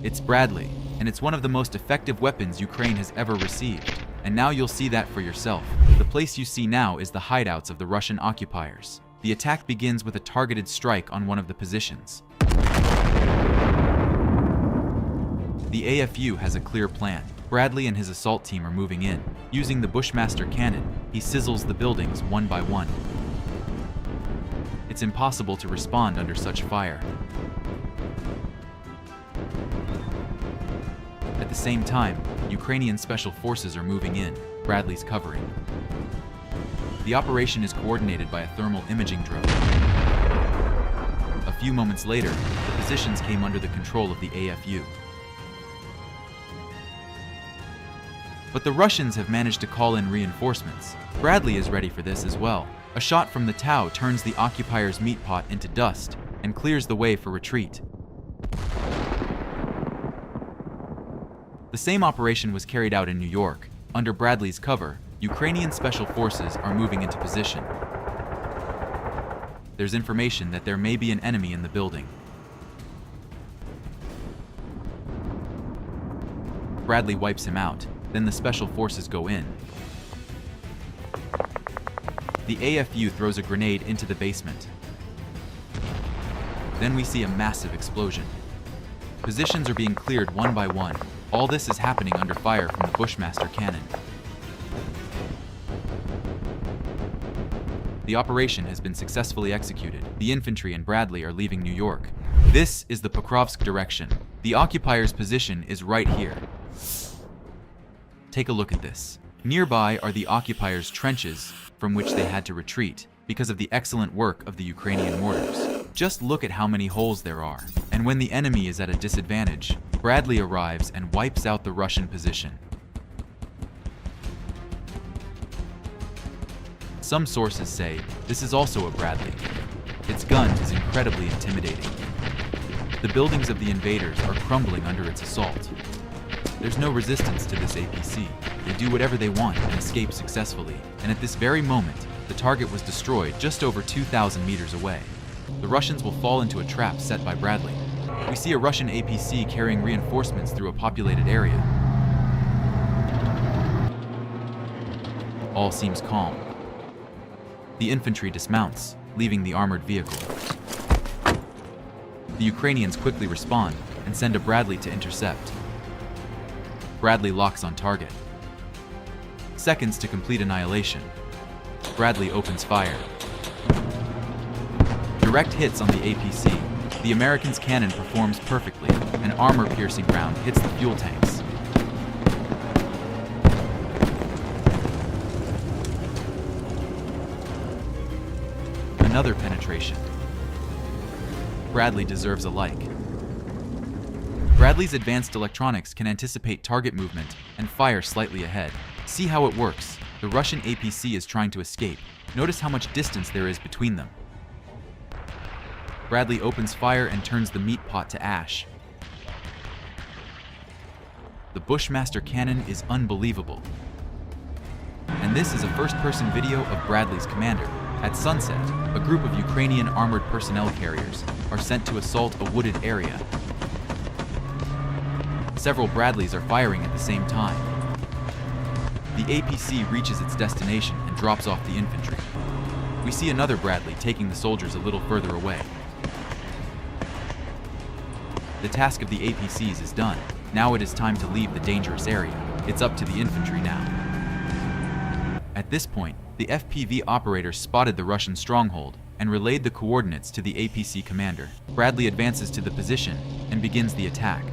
It's Bradley, and it's one of the most effective weapons Ukraine has ever received. And now you'll see that for yourself. The place you see now is the hideouts of the Russian occupiers. The attack begins with a targeted strike on one of the positions. The AFU has a clear plan. Bradley and his assault team are moving in. Using the Bushmaster cannon, he sizzles the buildings one by one. It's impossible to respond under such fire. At the same time, Ukrainian special forces are moving in, Bradley's covering. The operation is coordinated by a thermal imaging drone. A few moments later, the positions came under the control of the AFU. But the Russians have managed to call in reinforcements. Bradley is ready for this as well. A shot from the Tau turns the occupiers' meat pot into dust and clears the way for retreat. The same operation was carried out in New York. Under Bradley's cover, Ukrainian special forces are moving into position. There's information that there may be an enemy in the building. Bradley wipes him out. Then the special forces go in. The AFU throws a grenade into the basement. Then we see a massive explosion. Positions are being cleared one by one. All this is happening under fire from the Bushmaster cannon. The operation has been successfully executed. The infantry and Bradley are leaving New York. This is the Pokrovsk direction. The occupiers' position is right here. Take a look at this. Nearby are the occupiers' trenches from which they had to retreat because of the excellent work of the Ukrainian mortars. Just look at how many holes there are. And when the enemy is at a disadvantage, Bradley arrives and wipes out the Russian position. Some sources say this is also a Bradley. Its gun is incredibly intimidating. The buildings of the invaders are crumbling under its assault. There's no resistance to this APC. They do whatever they want and escape successfully. And at this very moment, the target was destroyed just over 2,000 meters away. The Russians will fall into a trap set by Bradley. We see a Russian APC carrying reinforcements through a populated area. All seems calm. The infantry dismounts, leaving the armored vehicle. The Ukrainians quickly respond and send a Bradley to intercept. Bradley locks on target. Seconds to complete annihilation. Bradley opens fire. Direct hits on the APC. The Americans' cannon performs perfectly. An armor-piercing round hits the fuel tanks. Another penetration. Bradley deserves a like. Bradley's advanced electronics can anticipate target movement and fire slightly ahead. See how it works. The Russian APC is trying to escape. Notice how much distance there is between them. Bradley opens fire and turns the meat pot to ash. The Bushmaster cannon is unbelievable. And this is a first-person video of Bradley's commander. At sunset, a group of Ukrainian armored personnel carriers are sent to assault a wooded area. Several Bradleys are firing at the same time. The APC reaches its destination and drops off the infantry. We see another Bradley taking the soldiers a little further away. The task of the APCs is done. Now it is time to leave the dangerous area. It's up to the infantry now. At this point, the FPV operator spotted the Russian stronghold and relayed the coordinates to the APC commander. Bradley advances to the position and begins the attack.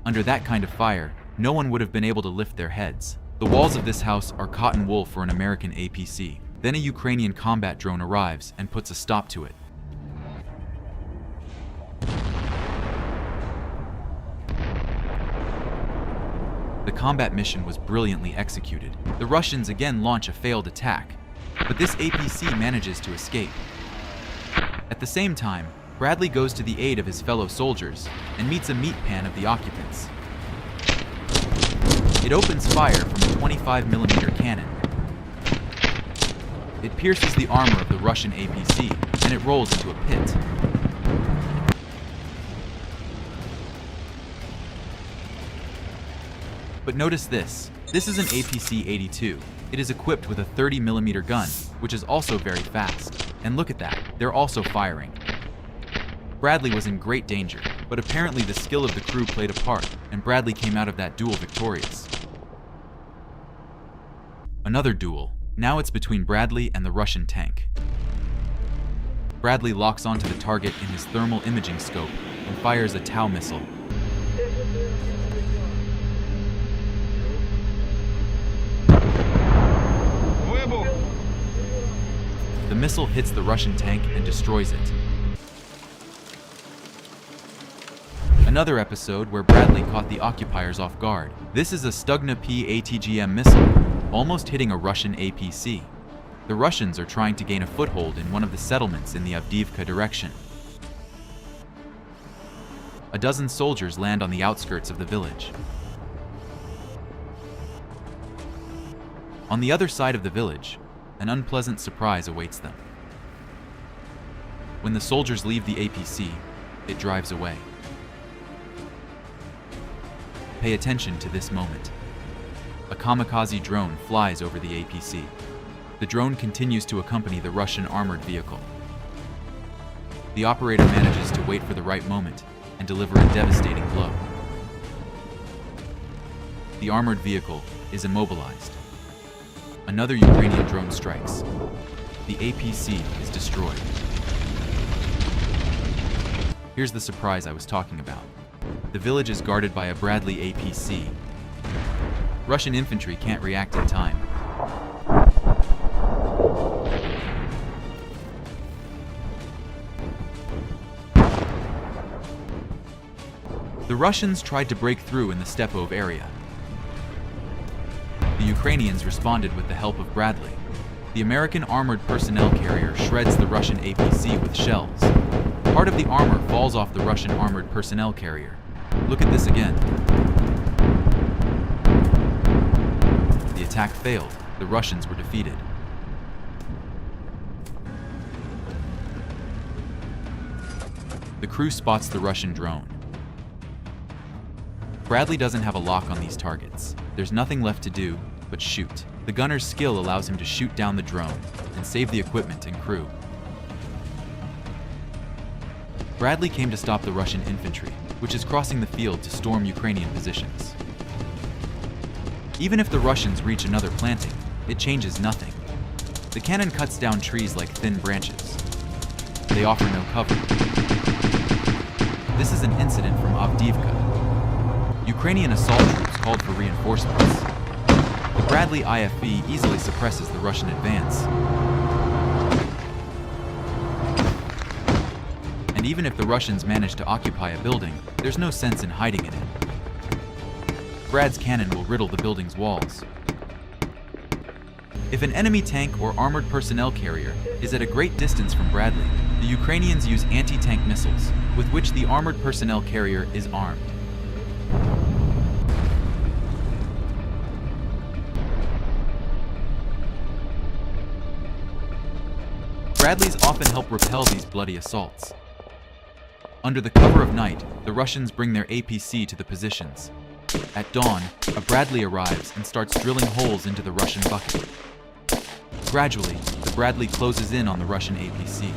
Under that kind of fire, no one would have been able to lift their heads. The walls of this house are cotton wool for an American APC. Then a Ukrainian combat drone arrives and puts a stop to it. The combat mission was brilliantly executed. The Russians again launch a failed attack, but this APC manages to escape. At the same time, Bradley goes to the aid of his fellow soldiers and meets a meat pan of the occupants. It opens fire from a 25mm cannon. It pierces the armor of the Russian APC and it rolls into a pit. But notice this. This is an APC-82. It is equipped with a 30mm gun, which is also very fast. And look at that, they're also firing. Bradley was in great danger, but apparently the skill of the crew played a part, and Bradley came out of that duel victorious. Another duel. Now it's between Bradley and the Russian tank. Bradley locks onto the target in his thermal imaging scope and fires a Tau missile. The missile hits the Russian tank and destroys it. Another episode where Bradley caught the occupiers off guard. This is a Stugna P ATGM missile, almost hitting a Russian APC. The Russians are trying to gain a foothold in one of the settlements in the Avdiivka direction. A dozen soldiers land on the outskirts of the village. On the other side of the village, an unpleasant surprise awaits them. When the soldiers leave the APC, it drives away. Pay attention to this moment. A kamikaze drone flies over the APC. The drone continues to accompany the Russian armored vehicle. The operator manages to wait for the right moment and deliver a devastating blow. The armored vehicle is immobilized. Another Ukrainian drone strikes. The APC is destroyed. Here's the surprise I was talking about. The village is guarded by a Bradley APC. Russian infantry can't react in time. The Russians tried to break through in the Stepov area. The Ukrainians responded with the help of Bradley. The American armored personnel carrier shreds the Russian APC with shells. Part of the armor falls off the Russian armored personnel carrier. Look at this again. The attack failed. The Russians were defeated. The crew spots the Russian drone. Bradley doesn't have a lock on these targets. There's nothing left to do but shoot. The gunner's skill allows him to shoot down the drone and save the equipment and crew. Bradley came to stop the Russian infantry, which is crossing the field to storm Ukrainian positions. Even if the Russians reach another planting, it changes nothing. The cannon cuts down trees like thin branches. They offer no cover. This is an incident from Avdiivka. Ukrainian assault troops called for reinforcements. The Bradley IFV easily suppresses the Russian advance. And even if the Russians manage to occupy a building, there's no sense in hiding in it. Brad's cannon will riddle the building's walls. If an enemy tank or armored personnel carrier is at a great distance from Bradley, the Ukrainians use anti-tank missiles, with which the armored personnel carrier is armed. Bradleys often help repel these bloody assaults. Under the cover of night, the Russians bring their APC to the positions. At dawn, a Bradley arrives and starts drilling holes into the Russian bucket. Gradually, the Bradley closes in on the Russian APC.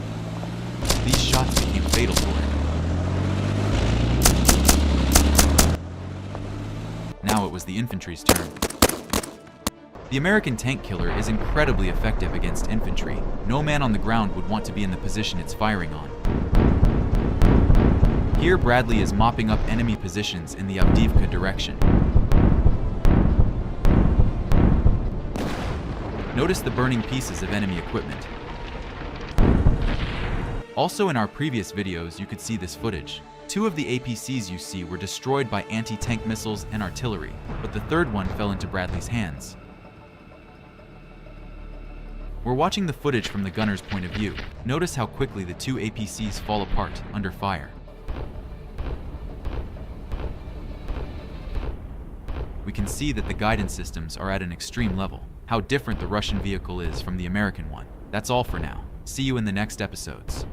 These shots became fatal for it. Now it was the infantry's turn. The American tank killer is incredibly effective against infantry. No man on the ground would want to be in the position it's firing on. Here, Bradley is mopping up enemy positions in the Avdiivka direction. Notice the burning pieces of enemy equipment. Also in our previous videos, you could see this footage. 2 of the APCs you see were destroyed by anti-tank missiles and artillery, but the third one fell into Bradley's hands. We're watching the footage from the gunner's point of view. Notice how quickly the 2 APCs fall apart under fire. We can see that the guidance systems are at an extreme level. How different the Russian vehicle is from the American one. That's all for now. See you in the next episodes.